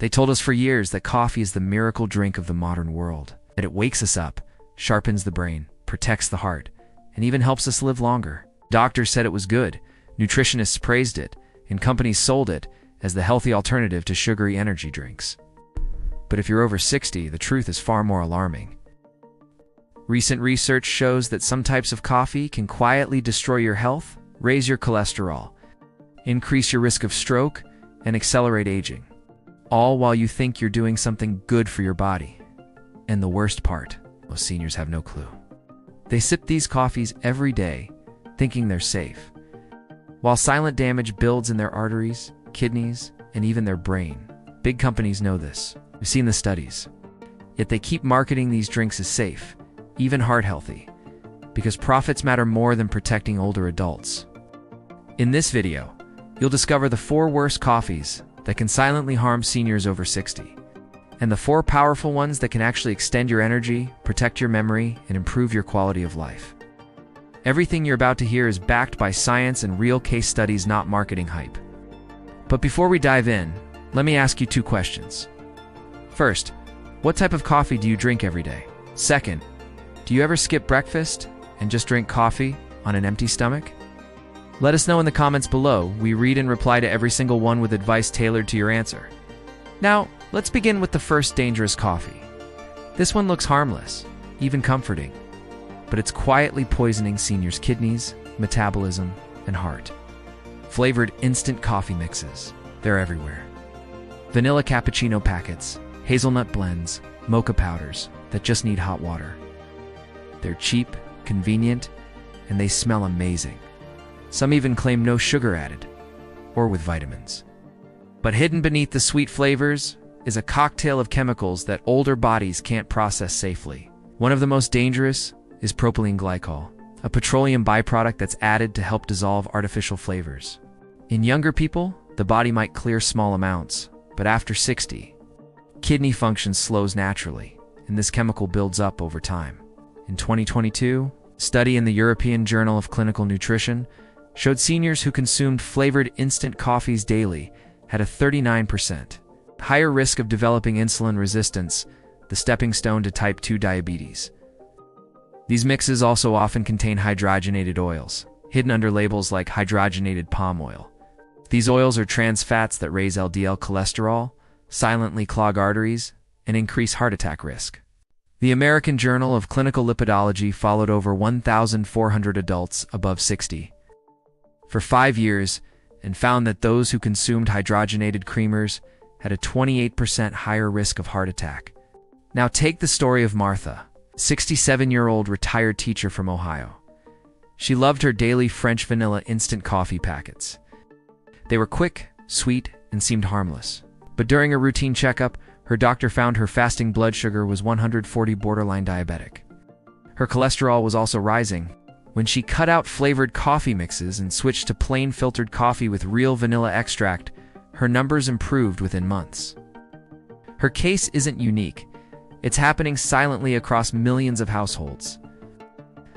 They told us for years that coffee is the miracle drink of the modern world, that it wakes us up, sharpens the brain, protects the heart, and even helps us live longer. Doctors said it was good, nutritionists praised it, and companies sold it as the healthy alternative to sugary energy drinks. But if you're over 60, the truth is far more alarming. Recent research shows that some types of coffee can quietly destroy your health, raise your cholesterol, increase your risk of stroke, and accelerate aging. All while you think you're doing something good for your body. And the worst part, most seniors have no clue. They sip these coffees every day, thinking they're safe, while silent damage builds in their arteries, kidneys, and even their brain. Big companies know this. We've seen the studies. Yet they keep marketing these drinks as safe, even heart-healthy, because profits matter more than protecting older adults. In this video, you'll discover the 4 worst coffees that can silently harm seniors over 60, and the 4 powerful ones that can actually extend your energy, protect your memory, and improve your quality of life. Everything you're about to hear is backed by science and real case studies, not marketing hype. But before we dive in, let me ask you 2 questions. First, what type of coffee do you drink every day? Second, do you ever skip breakfast and just drink coffee on an empty stomach? Let us know in the comments below. We read and reply to every single one with advice tailored to your answer. Now, let's begin with the first dangerous coffee. This one looks harmless, even comforting, but it's quietly poisoning seniors' kidneys, metabolism, and heart. Flavored instant coffee mixes. They're everywhere. Vanilla cappuccino packets, hazelnut blends, mocha powders that just need hot water. They're cheap, convenient, and they smell amazing. Some even claim no sugar added, or with vitamins. But hidden beneath the sweet flavors is a cocktail of chemicals that older bodies can't process safely. One of the most dangerous is propylene glycol, a petroleum byproduct that's added to help dissolve artificial flavors. In younger people, the body might clear small amounts, but after 60, kidney function slows naturally, and this chemical builds up over time. In 2022, a study in the European Journal of Clinical Nutrition showed seniors who consumed flavored instant coffees daily had a 39% higher risk of developing insulin resistance, the stepping stone to type 2 diabetes. These mixes also often contain hydrogenated oils, hidden under labels like hydrogenated palm oil. These oils are trans fats that raise LDL cholesterol, silently clog arteries, and increase heart attack risk. The American Journal of Clinical Lipidology followed over 1,400 adults above 60 for 5 years and found that those who consumed hydrogenated creamers had a 28% higher risk of heart attack. Now take the story of Martha, a 67-year-old retired teacher from Ohio. She loved her daily French vanilla instant coffee packets. They were quick, sweet, and seemed harmless. But during a routine checkup, her doctor found her fasting blood sugar was 140, borderline diabetic. Her cholesterol was also rising. When she cut out flavored coffee mixes and switched to plain filtered coffee with real vanilla extract, her numbers improved within months. Her case isn't unique. It's happening silently across millions of households.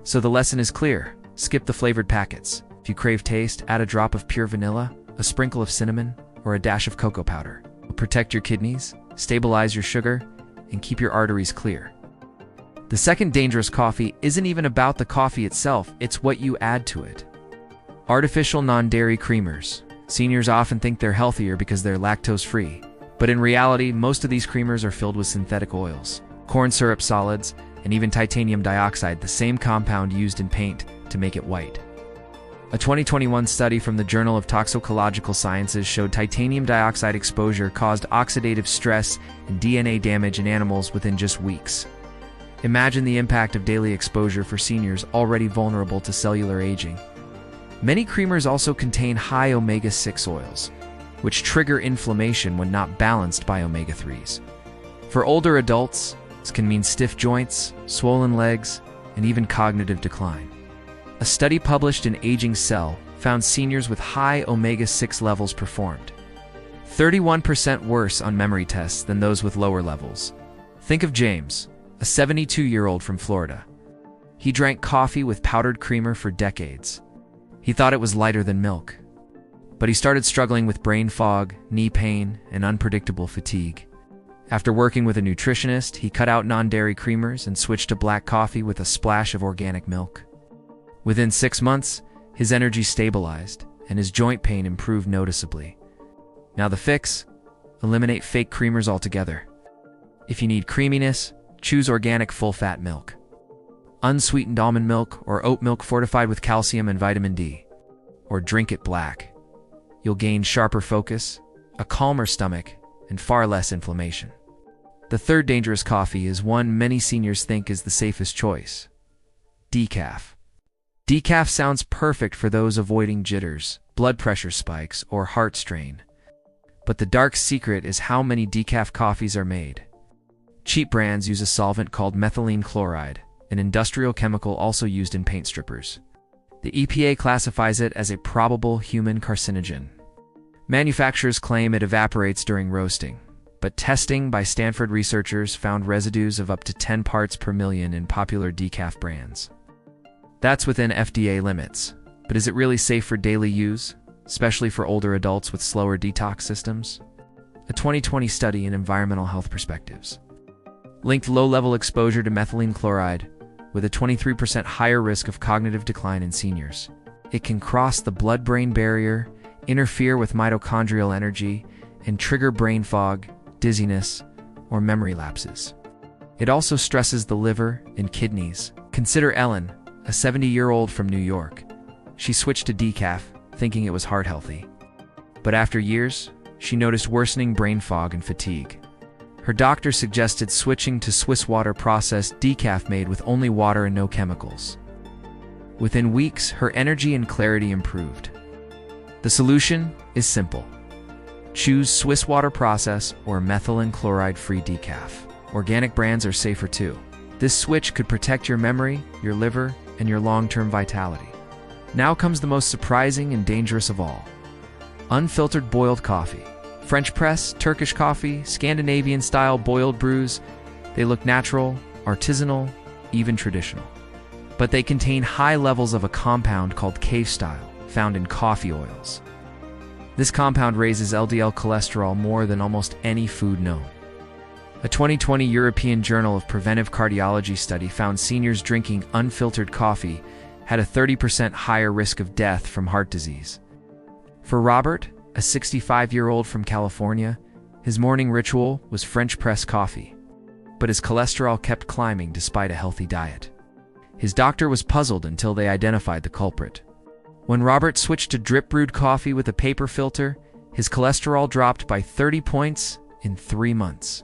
So the lesson is clear. Skip the flavored packets. If you crave taste, add a drop of pure vanilla, a sprinkle of cinnamon, or a dash of cocoa powder. Protect your kidneys, stabilize your sugar, and keep your arteries clear. The second dangerous coffee isn't even about the coffee itself, it's what you add to it. Artificial non-dairy creamers. Seniors often think they're healthier because they're lactose-free, but in reality, most of these creamers are filled with synthetic oils, corn syrup solids, and even titanium dioxide, the same compound used in paint to make it white. A 2021 study from the Journal of Toxicological Sciences showed titanium dioxide exposure caused oxidative stress and DNA damage in animals within just weeks. Imagine the impact of daily exposure for seniors already vulnerable to cellular aging. Many creamers also contain high omega-6 oils, which trigger inflammation when not balanced by omega-3s. For older adults, this can mean stiff joints, swollen legs, and even cognitive decline. A study published in Aging Cell found seniors with high omega-6 levels performed 31% worse on memory tests than those with lower levels. Think of James, a 72-year-old from Florida. He drank coffee with powdered creamer for decades. He thought it was lighter than milk. But he started struggling with brain fog, knee pain, and unpredictable fatigue. After working with a nutritionist, he cut out non-dairy creamers and switched to black coffee with a splash of organic milk. Within 6 months, his energy stabilized, and his joint pain improved noticeably. Now the fix? Eliminate fake creamers altogether. If you need creaminess, choose organic full-fat milk. Unsweetened almond milk or oat milk fortified with calcium and vitamin D. Or drink it black. You'll gain sharper focus, a calmer stomach, and far less inflammation. The third dangerous coffee is one many seniors think is the safest choice: decaf. Decaf sounds perfect for those avoiding jitters, blood pressure spikes, or heart strain. But the dark secret is how many decaf coffees are made. Cheap brands use a solvent called methylene chloride, an industrial chemical also used in paint strippers. The EPA classifies it as a probable human carcinogen. Manufacturers claim it evaporates during roasting, but testing by Stanford researchers found residues of up to 10 parts per million in popular decaf brands. That's within FDA limits, but is it really safe for daily use, especially for older adults with slower detox systems? A 2020 study in Environmental Health Perspectives linked low-level exposure to methylene chloride with a 23% higher risk of cognitive decline in seniors. It can cross the blood-brain barrier, interfere with mitochondrial energy, and trigger brain fog, dizziness, or memory lapses. It also stresses the liver and kidneys. Consider Ellen, a 70-year-old from New York. She switched to decaf, thinking it was heart healthy. But after years, she noticed worsening brain fog and fatigue. Her doctor suggested switching to Swiss water processed decaf made with only water and no chemicals. Within weeks, her energy and clarity improved. The solution is simple. Choose Swiss water process or methylene chloride-free decaf. Organic brands are safer too. This switch could protect your memory, your liver, and your long-term vitality. Now comes the most surprising and dangerous of all: unfiltered boiled coffee. French press, Turkish coffee, Scandinavian-style boiled brews, they look natural, artisanal, even traditional. But they contain high levels of a compound called cave-style, found in coffee oils. This compound raises LDL cholesterol more than almost any food known. A 2020 European Journal of Preventive Cardiology study found seniors drinking unfiltered coffee had a 30% higher risk of death from heart disease. For Robert, a 65-year-old from California, his morning ritual was French press coffee, but his cholesterol kept climbing despite a healthy diet. His doctor was puzzled until they identified the culprit. When Robert switched to drip-brewed coffee with a paper filter, his cholesterol dropped by 30 points in 3 months.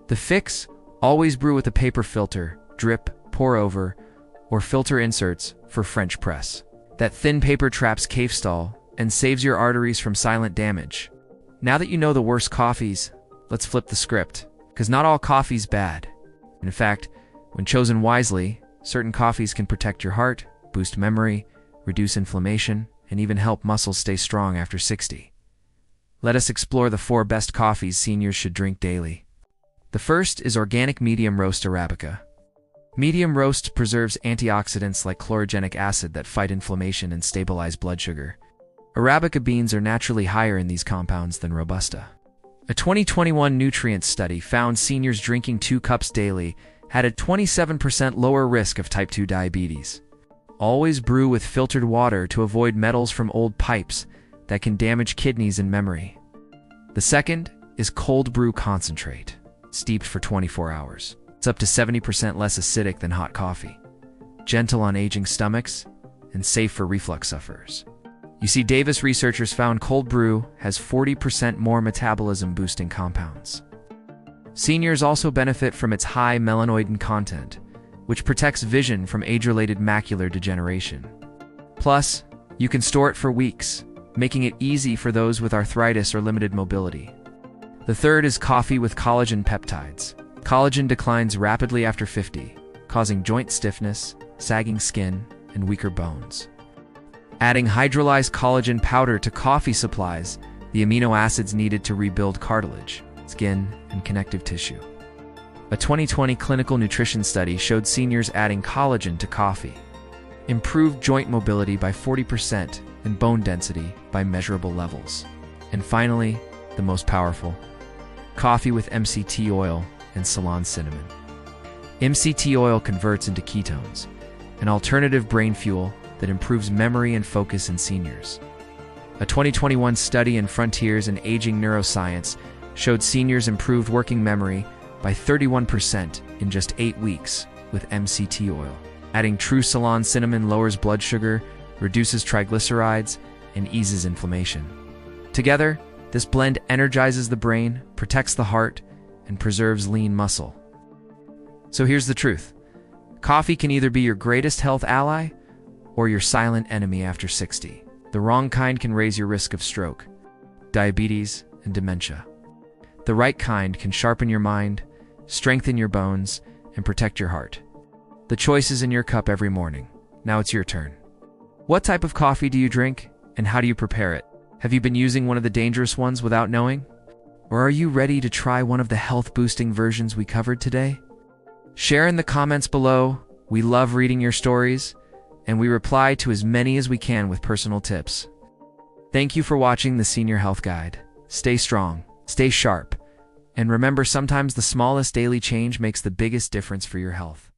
The fix? Always brew with a paper filter, drip, pour over, or filter inserts for French press. That thin paper traps cave-stall and saves your arteries from silent damage. Now that you know the worst coffees, let's flip the script, because not all coffee's bad. In fact, when chosen wisely, certain coffees can protect your heart, boost memory, reduce inflammation, and even help muscles stay strong after 60. Let us explore the 4 best coffees seniors should drink daily. The first is organic medium roast Arabica. Medium roast preserves antioxidants like chlorogenic acid that fight inflammation and stabilize blood sugar. Arabica beans are naturally higher in these compounds than Robusta. A 2021 nutrient study found seniors drinking 2 cups daily had a 27% lower risk of type 2 diabetes. Always brew with filtered water to avoid metals from old pipes that can damage kidneys and memory. The second is cold brew concentrate, steeped for 24 hours. It's up to 70% less acidic than hot coffee, gentle on aging stomachs, and safe for reflux sufferers. You see, Davis researchers found cold brew has 40% more metabolism-boosting compounds. Seniors also benefit from its high melanoidin content, which protects vision from age-related macular degeneration. Plus, you can store it for weeks, making it easy for those with arthritis or limited mobility. The third is coffee with collagen peptides. Collagen declines rapidly after 50, causing joint stiffness, sagging skin, and weaker bones. Adding hydrolyzed collagen powder to coffee supplies the amino acids needed to rebuild cartilage, skin, and connective tissue. A 2020 clinical nutrition study showed seniors adding collagen to coffee improved joint mobility by 40% and bone density by measurable levels. And finally, the most powerful, coffee with MCT oil and Ceylon cinnamon. MCT oil converts into ketones, an alternative brain fuel that improves memory and focus in seniors. A 2021 study in Frontiers in Aging Neuroscience showed seniors improved working memory by 31% in just 8 weeks with MCT oil. Adding true Ceylon cinnamon lowers blood sugar, reduces triglycerides, and eases inflammation. Together, this blend energizes the brain, protects the heart, and preserves lean muscle. So here's the truth. Coffee can either be your greatest health ally or your silent enemy after 60. The wrong kind can raise your risk of stroke, diabetes, and dementia. The right kind can sharpen your mind, strengthen your bones, and protect your heart. The choice is in your cup every morning. Now it's your turn. What type of coffee do you drink, and how do you prepare it? Have you been using one of the dangerous ones without knowing? Or are you ready to try one of the health-boosting versions we covered today? Share in the comments below. We love reading your stories, and we reply to as many as we can with personal tips. Thank you for watching the Senior Health Guide. Stay strong, stay sharp, and remember, sometimes the smallest daily change makes the biggest difference for your health.